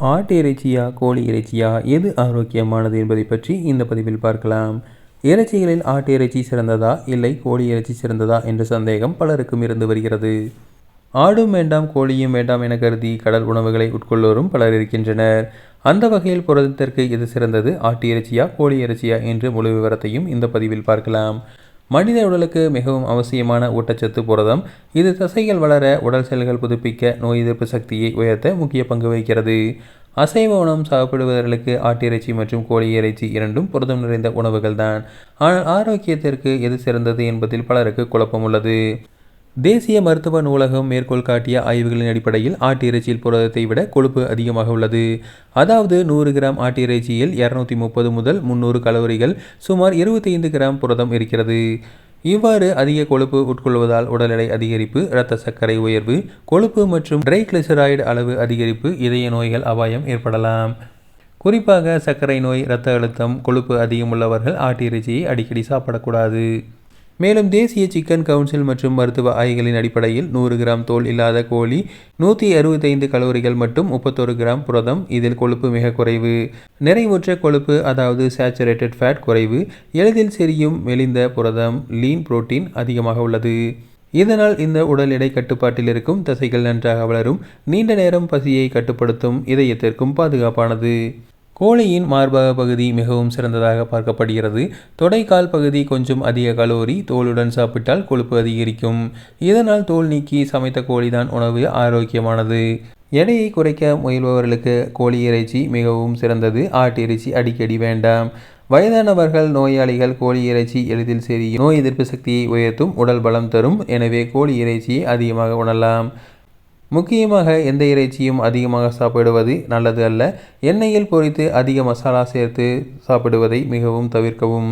ஆட்டு இறைச்சியா கோழி இறைச்சியா எது ஆரோக்கியமானது என்பதை பற்றி இந்த பதிவில் பார்க்கலாம். இறைச்சிகளில் ஆட்டு இறைச்சி சிறந்ததா இல்லை கோழி இறைச்சி சிறந்ததா என்ற சந்தேகம் பலருக்கும் இருந்து வருகிறது. ஆடும் வேண்டாம் கோழியும் வேண்டாம் என கருதி கடல் உணவுகளை உட்கொள்வோரும் பலர் இருக்கின்றனர். அந்த வகையில் புரதத்திற்கு எது சிறந்தது, ஆட்டு இறைச்சியா கோழி இறைச்சியா என்று முழு விவரத்தையும் இந்த பதிவில் பார்க்கலாம். மனித உடலுக்கு மிகவும் அவசியமான ஊட்டச்சத்து புரதம். இது தசைகள் வளர, உடல் செல்கள் புதுப்பிக்க, நோய் எதிர்ப்பு சக்தியை உயர்த்த முக்கிய பங்கு வகிக்கிறது. அசைவ உணவு சாப்பிடுபவர்களுக்கு ஆட்டிறைச்சி மற்றும் கோழி இறைச்சி இரண்டும் புரதம் நிறைந்த உணவுகள் தான். ஆனால் ஆரோக்கியத்திற்கு எது சிறந்தது என்பதில் பலருக்கு குழப்பம் உள்ளது. தேசிய மருத்துவ நூலகம் மேற்கோள் காட்டிய ஆய்வுகளின் அடிப்படையில் ஆட்டு இறைச்சியில் புரதத்தை விட கொழுப்பு அதிகமாக உள்ளது. அதாவது 100 கிராம் ஆட்டு இறைச்சியில் 230 முதல் 300 கலோரிகள், சுமார் 25 கிராம் புரதம் இருக்கிறது. இவ்வாறு அதிக கொழுப்பு உட்கொள்வதால் உடல் எடை அதிகரிப்பு, இரத்த சர்க்கரை உயர்வு, கொழுப்பு மற்றும் ட்ரைகிளிசரைடு அளவு அதிகரிப்பு, இதய நோய்கள் அபாயம் ஏற்படலாம். குறிப்பாக சர்க்கரை நோய், இரத்த அழுத்தம், கொழுப்பு அதிகம் உள்ளவர்கள் ஆட்டு இறைச்சியை அடிக்கடி சாப்பிடக்கூடாது. மேலும் தேசிய சிக்கன் கவுன்சில் மற்றும் மருத்துவ ஆய்வுகளின் அடிப்படையில் 100 கிராம் தோல் இல்லாத கோழி 165 கலோரிகள் மற்றும் 31 கிராம் புரதம். இதில் கொழுப்பு மிக குறைவு. நிறைவுற்ற கொழுப்பு, அதாவது சேச்சுரேட்டட் ஃபேட் குறைவு. எளிதில் செரியும் மெலிந்த புரதம் லீன் புரோட்டீன் அதிகமாக உள்ளது. இதனால் இந்த உடல் எடை கட்டுப்பாட்டில் இருக்கும், தசைகள் நன்றாக வளரும், நீண்ட நேரம் பசியை கட்டுப்படுத்தும், இதயத்திற்கும் பாதுகாப்பானது. கோழியின் மார்பக பகுதி மிகவும் சிறந்ததாக பார்க்கப்படுகிறது. தொடைக்கால் பகுதி கொஞ்சம் அதிக கலோரி. தோலுடன் சாப்பிட்டால் கொழுப்பு அதிகரிக்கும். இதனால் தோல் நீக்கி சமைத்த கோழிதான் உணவு ஆரோக்கியமானது. எடையை குறைக்க முயல்பவர்களுக்கு கோழி இறைச்சி மிகவும் சிறந்தது. ஆட்டு இறைச்சி அடிக்கடி வேண்டாம். வயதானவர்கள், நோயாளிகள் கோழி இறைச்சி எளிதில் செரியும், நோய் எதிர்ப்பு சக்தியை உயர்த்தும், உடல் பலம் தரும். எனவே கோழி இறைச்சியை அதிகமாக உணரலாம். முக்கியமாக எந்த இறைச்சியும் அதிகமாக சாப்பிடுவது நல்லது அல்ல. எண்ணெயில் பொரித்து அதிக மசாலா சேர்த்து சாப்பிடுவதை மிகவும் தவிர்க்கவும்.